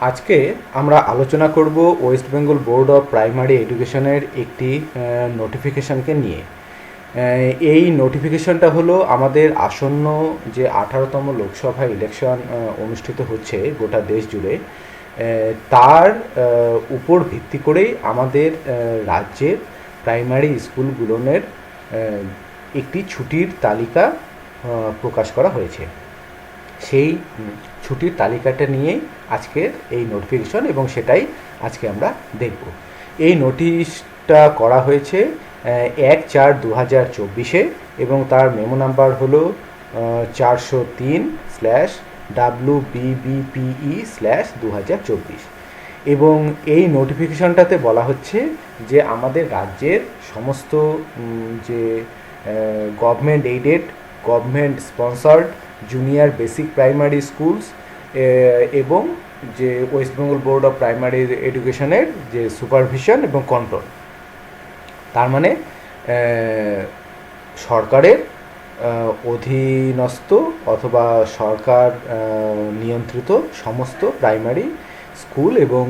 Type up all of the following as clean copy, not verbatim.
আজকে আমরা আলোচনা করব West Bengal board of primary এডুকেশনের একটি নোটিফিকেশানকে নিয়ে। এই নোটিফিকেশানটা হলো আমাদের আসন্ন যে 18তম লোকসভা ইলেকশন অনুষ্ঠিত হচ্ছে গোটা দেশ জুড়ে, তার উপর ভিত্তি করেই আমাদের রাজ্যের প্রাইমারি স্কুলগুলোনের একটি ছুটির তালিকা প্রকাশ করা হয়েছে। সেই ছুটির তালিকাটা নিয়েই আজকের এই নোটিফিকেশন, এবং সেটাই আজকে আমরা দেখব। এই নোটিশটা করা হয়েছে 1/4/2024 এবং তার মেমো নাম্বার হলো 403/WBBPE/2024। এবং এই নোটিফিকেশনটাতে বলা হচ্ছে যে আমাদের রাজ্যের সমস্ত যে government aided, government sponsored junior basic primary schools এবং যে West Bengal board of primary এডুকেশনের যে সুপারভিশন এবং কন্ট্রোল, তার মানে সরকারের অধীনস্থ অথবা সরকার নিয়ন্ত্রিত সমস্ত প্রাইমারি স্কুল এবং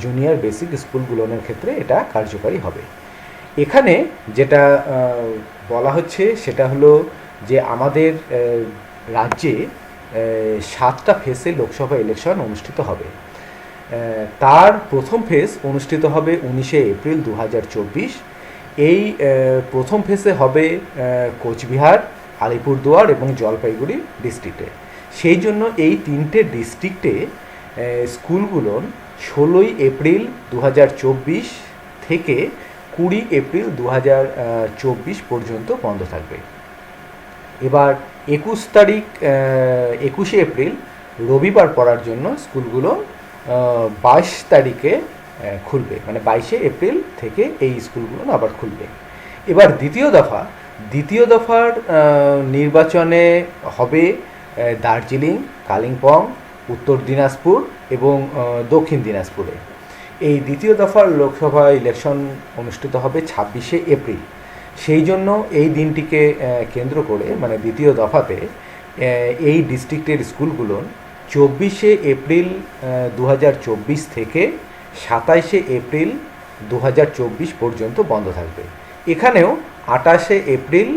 জুনিয়র বেসিক স্কুলগুলোর ক্ষেত্রে এটা কার্যকারী হবে। এখানে যেটা বলা হচ্ছে সেটা হলো যে আমাদের রাজ্যে 7টা ফেজে লোকসভা ইলেকশন অনুষ্ঠিত হবে। তার প্রথম ফেজ অনুষ্ঠিত হবে 19শে এপ্রিল 2024। এই প্রথম ফেজে হবে কোচবিহার, আলিপুরদুয়ার এবং জলপাইগুড়ি ডিস্ট্রিক্টে। সেই জন্য এই তিনটে ডিস্ট্রিক্টে স্কুলগুলো 16ই এপ্রিল 2024 থেকে 20 এপ্রিল 2024 পর্যন্ত বন্ধ থাকবে। এবার 21শে এপ্রিল রবিবার পড়ার জন্য স্কুলগুলো 22 তারিখে খুলবে, মানে 22শে এপ্রিল থেকে এই স্কুলগুলো আবার খুলবে। এবার দ্বিতীয় দফার নির্বাচনে হবে দার্জিলিং, কালিম্পং, উত্তর দিনাজপুর এবং দক্ষিণ দিনাজপুরে। এই দ্বিতীয় দফার লোকসভা ইলেকশন অনুষ্ঠিত হবে 26শে এপ্রিল। সেই জন্য এই দিনটিকে কেন্দ্র করে, মানে দ্বিতীয় দফাতে এই ডিস্ট্রিক্টের স্কুলগুলো 24শে এপ্রিল 2024 থেকে 27শে এপ্রিল 2024 পর্যন্ত বন্ধ থাকবে। এখানেও 28শে এপ্রিল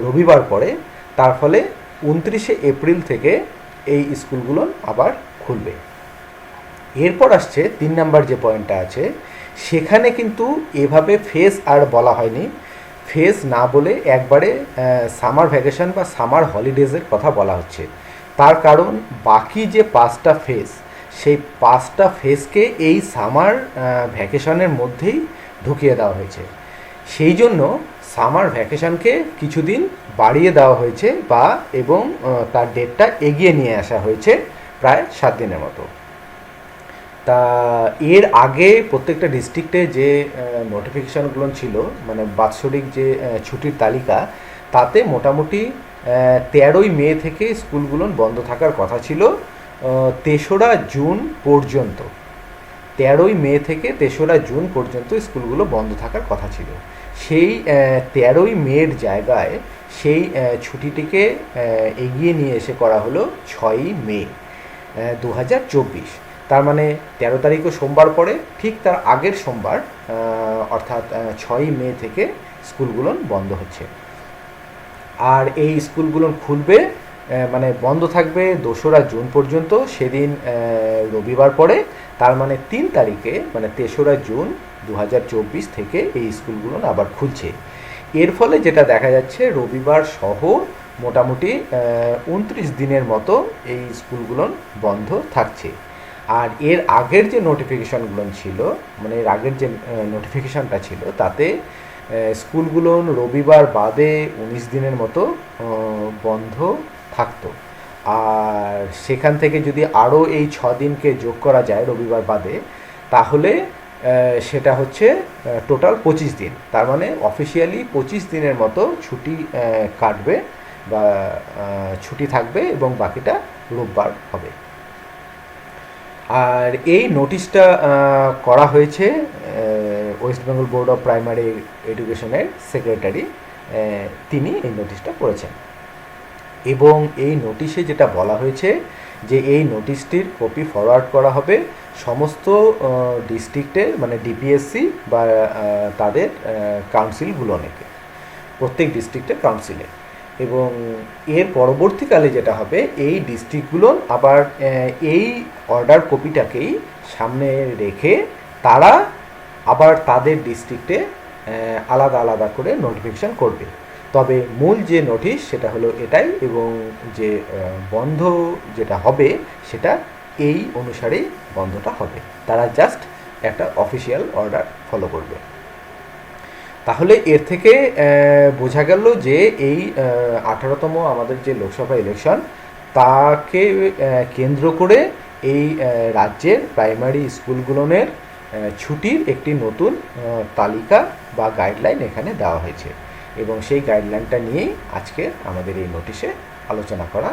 রবিবার পড়ে, তার ফলে 29শে এপ্রিল থেকে এই স্কুলগুলো আবার খুলবে। এরপর আসছে 3 নম্বর যে পয়েন্টটা আছে, সেখানে কিন্তু এভাবে ফেজ আর বলা হয়নি। ফেজ না বলে একবারে সামার ভ্যাকেশন বা সামার হলিডেজের কথা বলা হচ্ছে। তার কারণ বাকি যে 5টা ফেজ, সেই 5টা ফেজকে এই সামার ভ্যাকেশনের মধ্যেই ঢুকিয়ে দেওয়া হয়েছে। সেই জন্য সামার ভ্যাকেশনকে কিছুদিন বাড়িয়ে দেওয়া হয়েছে এবং তার ডেটটা এগিয়ে নিয়ে আসা হয়েছে প্রায় 7 দিনের মতো। তা এর আগে প্রত্যেকটা ডিস্ট্রিক্টে যে নোটিফিকেশানগুলো ছিল, মানে বাৎসরিক যে ছুটির তালিকা, তাতে মোটামুটি 13ই মে থেকে স্কুলগুলো বন্ধ থাকার কথা ছিল 3রা জুন পর্যন্ত। 13ই মে থেকে 3রা জুন পর্যন্ত স্কুলগুলো বন্ধ থাকার কথা ছিল। সেই 13ই মের জায়গায় সেই ছুটিটিকে এগিয়ে নিয়ে এসে করা হলো 6ই মে 2024। তার মানে 13 তারিখও সোমবার পড়ে, ঠিক তার আগের সোমবার অর্থাৎ 6ই মে থেকে স্কুলগুলো বন্ধ হচ্ছে। আর এই স্কুলগুলো খুলবে, মানে বন্ধ থাকবে 2রা জুন পর্যন্ত। সেদিন রবিবার পড়ে, তার মানে 3 তারিখে, মানে 3রা জুন 2024 থেকে এই স্কুলগুলো আবার খুলছে। এর ফলে যেটা দেখা যাচ্ছে, রবিবার সহ মোটামুটি 29 দিনের মতো এই স্কুলগুলো বন্ধ থাকছে। আর এর আগের যে নোটিফিকেশানগুলো ছিল, মানে এর আগের যে নোটিফিকেশানটা ছিল, তাতে স্কুলগুলো রবিবার বাদে 19 দিনের মতো বন্ধ থাকতো। আর সেখান থেকে যদি আরও এই 6 দিনকে যোগ করা যায় রবিবার বাদে, তাহলে সেটা হচ্ছে টোটাল 25 দিন। তার মানে অফিসিয়ালি 25 দিনের মতো ছুটি কাটবে বা ছুটি থাকবে, এবং বাকিটা রোববার হবে। আর এই নোটিশটা করা হয়েছে West Bengal board of primary এডুকেশনের সেক্রেটারি, তিনি এই নোটিশটা করেছেন। এবং এই নোটিশে যেটা বলা হয়েছে যে এই নোটিশটির কপি ফরওয়ার্ড করা হবে সমস্ত ডিস্ট্রিক্টের মানে ডিপিএসসি বা তাদের কাউন্সিলগুলো অনেকে প্রত্যেক ডিস্ট্রিক্টের কাউন্সিলে। এবং এর পরবর্তীকালে যেটা হবে এই ডিস্ট্রিক্টগুলো আবার এই অর্ডার কপিটাকেই সামনে রেখে তারা আবার তাদের ডিস্ট্রিক্টে আলাদা আলাদা করে নোটিফিকেশান করবে। তবে মূল যে নোটিশ সেটা হলো এটাই, এবং যে বন্ধ যেটা হবে সেটা এই অনুসারেই বন্ধটা হবে। তারা জাস্ট একটা অফিসিয়াল অর্ডার ফলো করবে। তাহলে এর থেকে বোঝা গেল যে এই 18তম আমাদের যে লোকসভা ইলেকশন তাকে কেন্দ্র করে এই রাজ্যের প্রাইমারি স্কুলগুলোনের ছুটির একটি নতুন তালিকা বা গাইডলাইন এখানে দেওয়া হয়েছে, এবং সেই গাইডলাইনটা নিয়েই আজকে আমাদের এই নোটিশে আলোচনা করা।